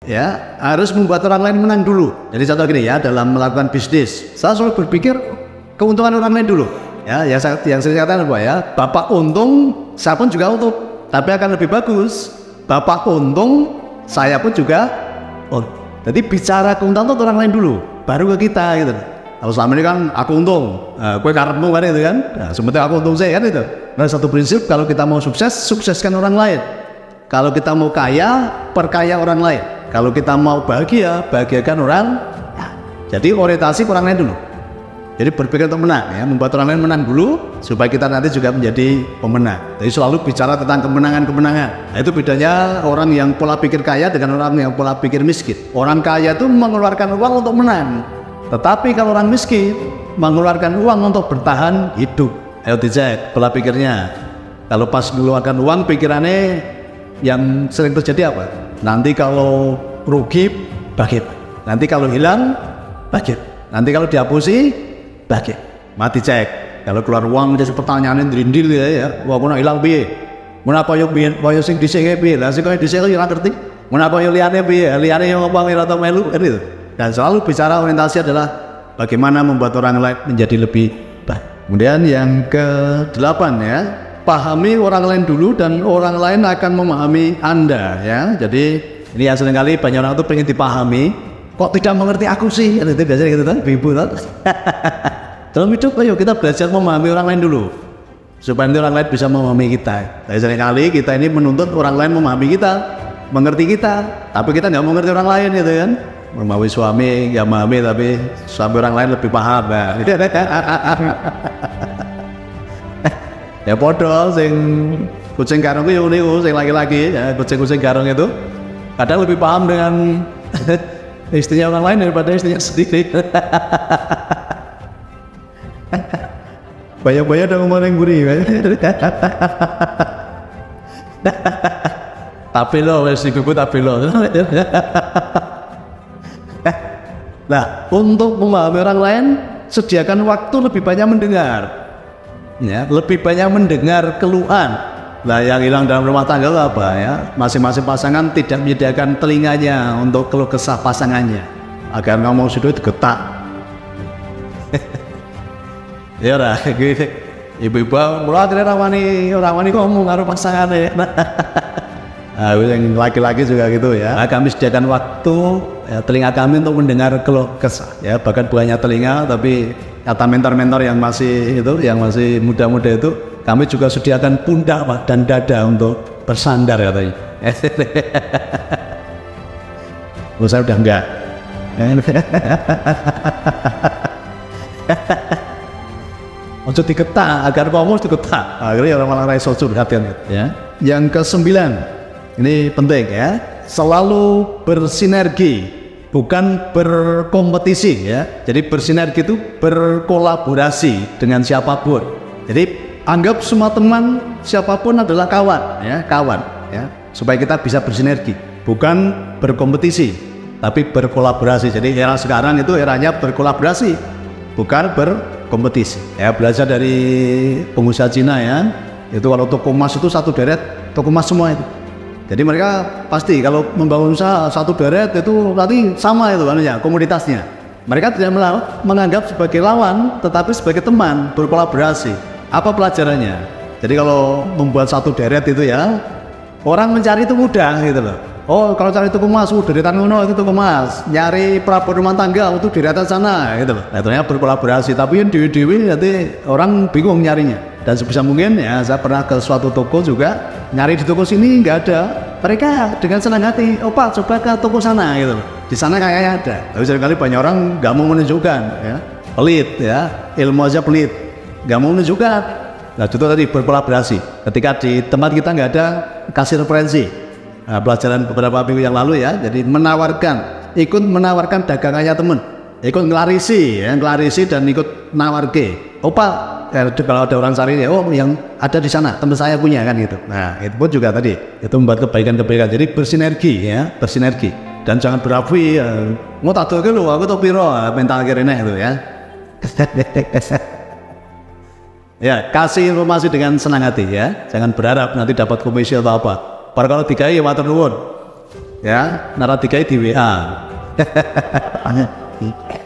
ya harus membuat orang lain menang dulu. Jadi contoh gini ya, dalam melakukan bisnis, saya selalu berpikir keuntungan orang lain dulu. Ya, yang saya katakan apa ya, Bapak untung, saya pun juga untung. Tapi akan lebih bagus, Bapak untung, saya pun juga untung. Jadi bicara keuntungan untuk orang lain dulu, baru ke kita gitu. Kalau selama ini kan aku untung, gue karepmu kan itu kan, nah, sebenarnya aku untung saya kan itu. Nah, satu prinsip, kalau kita mau sukses, sukseskan orang lain. Kalau kita mau kaya, perkaya orang lain. Kalau kita mau bahagia, bahagiakan orang. Nah, jadi orientasi ke orang lain dulu. Jadi berpikir untuk menang, ya, membuat orang lain menang dulu, supaya kita nanti juga menjadi pemenang. Jadi selalu bicara tentang kemenangan-kemenangan. Nah, itu bedanya orang yang pola pikir kaya dengan orang yang pola pikir miskin. Orang kaya itu mengeluarkan uang untuk menang, tetapi kalau orang miskin mengeluarkan uang untuk bertahan hidup. Ayo dicek pola pikirnya. Kalau pas mengeluarkan uang, pikirannya yang sering terjadi apa? Nanti kalau rugi, bagaimana? Nanti kalau hilang, bagaimana? Nanti kalau dihapusi, bagaimana? Mati cek. Kalau keluar uang jadi pertanyaannya drindil ya. Wah, kena hilang piye? Menapa yo piye? Kaya sing dhisik piye? Lah sing kaya dhisik ora ngerti. Menapa yo liyane piye? Liyane yo ngomong ora tau melu gitu. Dan selalu bicara orientasi adalah bagaimana membuat orang lain menjadi lebih baik. Kemudian yang ke-8 ya, pahami orang lain dulu dan orang lain akan memahami Anda ya. Jadi ini yang seringkali banyak orang itu pengen dipahami, kok tidak mengerti aku sih? Itu biasanya gitu kan, ibu kan. Dalam hidup ayo kita belajar memahami orang lain dulu, supaya nanti orang lain bisa memahami kita. Tapi seringkali kita ini menuntut orang lain memahami kita, mengerti kita, tapi kita nggak mengerti orang lain gitu kan. Memahami suami nggak memahami, tapi suami orang lain lebih paham. Nah, ya podo sing kucing karung itu niku sing laki-laki ya, kucing karung itu kadang lebih paham dengan istrinya orang lain daripada istrinya sendiri. Banyak-banyak udah ngomong yang gurih. Tapi lo wes ibu tapi lo. Nah, untuk memahami orang lain, sediakan waktu lebih banyak mendengar. Ya, lebih banyak mendengar keluhan. Nah, yang hilang dalam rumah tangga itu apa ya? Masing-masing pasangan tidak menyediakan telinganya untuk keluh kesah pasangannya. Agar ngomong sudah digetak. Ya udah, gitu. Ibu-ibu mulai rawani ngomong karo pasangannya. Nah, yang laki-laki juga gitu ya. Nah, kami sediakan waktu ya, telinga kami untuk mendengar keluh kesah ya, bahkan bukannya telinga tapi kata mentor-mentor yang masih muda-muda itu, kami juga sediakan pundak Pak, dan dada untuk bersandar katanya. Saya udah enggak. Ojo diketak, agar ngomong diketak. Akhirnya orang malah raiso curhat ya. Yang ke-9, ini penting ya. Selalu bersinergi, bukan berkompetisi ya. Jadi bersinergi itu berkolaborasi dengan siapapun. Jadi anggap semua teman siapapun adalah kawan ya, supaya kita bisa bersinergi, bukan berkompetisi, tapi berkolaborasi. Jadi era sekarang itu eranya berkolaborasi, bukan berkompetisi. Ya, belajar dari pengusaha Cina ya. Itu kalau toko emas itu satu deret, toko emas semua itu. Jadi mereka pasti kalau membangun usaha satu deret itu nanti sama itu kan ya, komoditasnya. Mereka tidak menganggap sebagai lawan, tetapi sebagai teman, berkolaborasi. Apa pelajarannya? Jadi kalau membuat satu deret itu ya, orang mencari itu mudah gitu loh. Oh, kalau cari toko emas, deretan ngono itu toko emas. Nyari perabot rumah tangga itu deretan sana gitu loh. Nah, ternyata berkolaborasi, tapi yang dewi-dewi nanti orang bingung nyarinya. Dan sebisa mungkin ya, saya pernah ke suatu toko juga, nyari di toko sini nggak ada. Mereka dengan senang hati, oh Pak coba ke toko sana gitu loh. Di sana kayaknya ada. Tapi seringkali banyak orang nggak mau menunjukkan ya, pelit ya, ilmu aja pelit, nggak mau menunjukkan. Nah itu tadi berkolaborasi. Ketika di tempat kita nggak ada, kasih referensi. Nah, pelajaran beberapa minggu yang lalu ya, jadi ikut menawarkan dagangannya temen, ikut ngelarisi ya, dan ikut nawarke. Oh Pak, kalau ada orang cari ya, oh yang ada di sana teman saya punya kan gitu. Nah itu pun juga tadi itu membuat kebaikan-kebaikan. Jadi bersinergi ya, bersinergi, dan jangan berapi ya, mau tak tahu lu aku tahu piro mental akhirnya itu ya. Ya, kasih informasi dengan senang hati ya, jangan berharap nanti dapat komisi atau apa. Para kalau dikai ya matur nuwun ya, Naratikai di WA.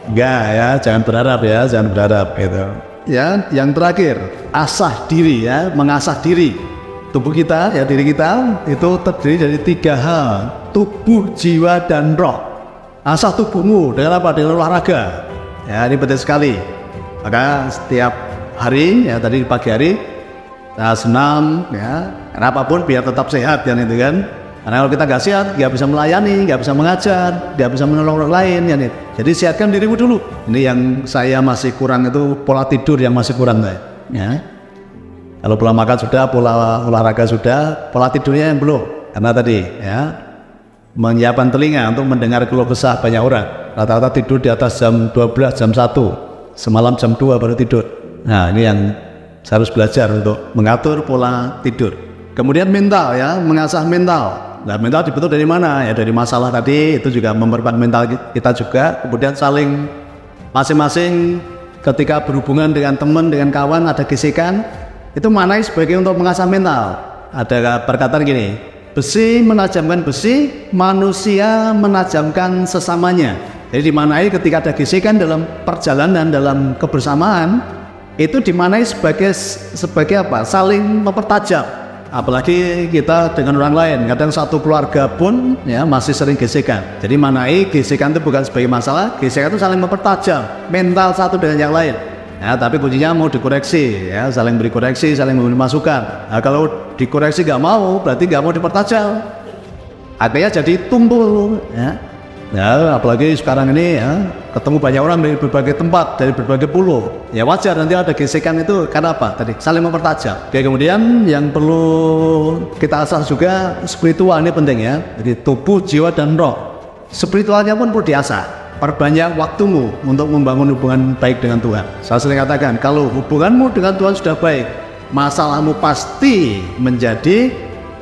Enggak ya, jangan berharap ya, jangan berharap gitu. Ya, yang terakhir, asah diri ya, mengasah diri. Tubuh kita, ya diri kita itu terdiri dari 3 hal, tubuh, jiwa, dan roh. Asah tubuhmu dengan apa? Dengan olahraga. Ya, ini penting sekali. Maka setiap hari, ya tadi pagi hari, senam, ya, apapun biar tetap sehat kan itu kan. Karena kalau kita nggak sehat, nggak bisa melayani, nggak bisa mengajar, nggak bisa menolong orang lain ya nih. Jadi sehatkan dirimu dulu. Ini yang saya masih kurang itu pola tidur yang masih kurang ya. Kalau pola makan sudah, pola olahraga sudah, pola tidurnya yang belum. Karena tadi ya menyiapkan telinga untuk mendengar keluh kesah banyak orang. Rata-rata tidur di atas jam 12, jam 1, semalam jam 2 baru tidur. Nah ini yang saya harus belajar untuk mengatur pola tidur. Kemudian mental ya, mengasah mental. Nah mental dibentuk dari mana? Ya dari masalah tadi, itu juga memperkuat mental kita juga. Kemudian saling masing-masing ketika berhubungan dengan teman, dengan kawan ada gesekan, itu manai sebagai untuk mengasah mental. Ada perkataan gini, besi menajamkan besi, manusia menajamkan sesamanya. Jadi dimanai ketika ada gesekan dalam perjalanan, dalam kebersamaan, itu dimanai sebagai apa? Saling mempertajam. Apalagi kita dengan orang lain, kadang satu keluarga pun ya masih sering gesekan. Jadi manai gesekan itu bukan sebagai masalah, gesekan itu saling mempertajam mental satu dengan yang lain. Ya, tapi kuncinya mau dikoreksi, ya saling beri koreksi, saling memberi masukan. Nah, kalau dikoreksi nggak mau, berarti nggak mau dipertajam. Akhirnya jadi tumpul. Ya. Ya, apalagi sekarang ini ya ketemu banyak orang dari berbagai tempat, dari berbagai pulau. Ya wajar nanti ada gesekan itu karena apa? Tadi saling mempertajam. Oke, kemudian yang perlu kita asah juga spiritual ini penting ya. Jadi tubuh, jiwa, dan roh. Spiritualnya pun perlu diasah. Perbanyak waktumu untuk membangun hubungan baik dengan Tuhan. Saya sering katakan, kalau hubunganmu dengan Tuhan sudah baik, masalahmu pasti menjadi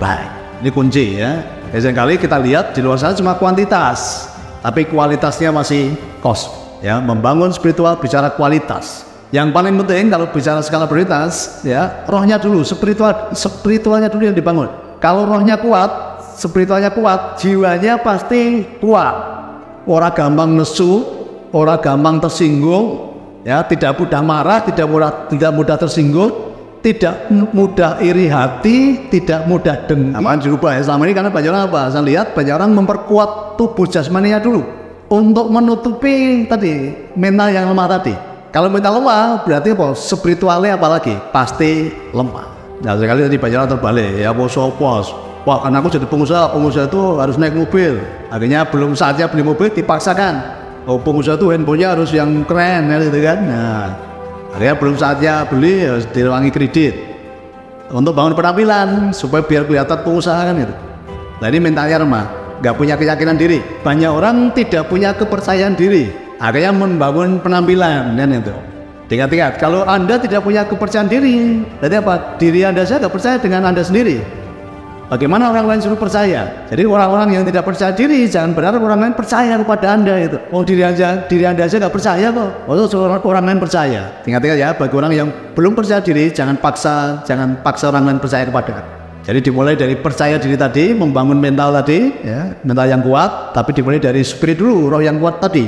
baik. Ini kunci ya. Seringkali kita lihat di luar sana cuma kuantitas, tapi kualitasnya masih kosong. Ya, membangun spiritual bicara kualitas. Yang paling penting kalau bicara skala prioritas, ya rohnya dulu, spiritualnya dulu yang dibangun. Kalau rohnya kuat, spiritualnya kuat, jiwanya pasti kuat. Orang gampang nesu, orang gampang tersinggung, ya tidak mudah marah, tidak mudah tersinggung, tidak mudah iri hati, tidak mudah dengki. Apaan dirubah ya selama ini karena banyak orang apa? Saya lihat banyak orang memperkuat tubuh jasmaninya dulu untuk menutupi tadi mental yang lemah tadi. Kalau mental lemah berarti apa? Spiritualnya apalagi pasti lemah. Nah sekali tadi banyak orang terbalik ya pos. Wah karena aku jadi pengusaha itu harus naik mobil. Akhirnya belum saatnya beli mobil dipaksakan. Oh pengusaha itu handphonenya harus yang keren ya gitu kan. Nah akhirnya belum saatnya beli harus direwangi kredit untuk bangun penampilan supaya biar kelihatan pengusaha kan gitu. Nah ini mentalnya lemah, nggak punya keyakinan diri. Banyak orang tidak punya kepercayaan diri, akhirnya membangun penampilan dan itu. Ingat-ingat, kalau Anda tidak punya kepercayaan diri, berarti apa? Diri Anda saja nggak percaya dengan Anda sendiri. Bagaimana orang lain suruh percaya? Jadi orang-orang yang tidak percaya diri jangan berharap orang lain percaya kepada Anda itu. Oh diri Anda aja nggak percaya kok. Oh orang lain percaya. Ingat-ingat ya, bagi orang yang belum percaya diri jangan paksa orang lain percaya kepada Anda. Jadi dimulai dari percaya diri tadi, membangun mental tadi, ya, mental yang kuat. Tapi dimulai dari spirit dulu, roh yang kuat tadi.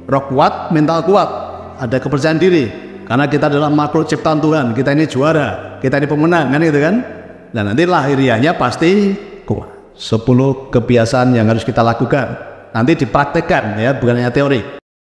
Roh kuat, mental kuat, ada kepercayaan diri. Karena kita adalah makhluk ciptaan Tuhan. Kita ini juara, kita ini pemenang kan gitu kan. Nah nanti lahiriahnya pasti kuat. 10 kebiasaan yang harus kita lakukan nanti dipraktekkan ya, bukan hanya teori.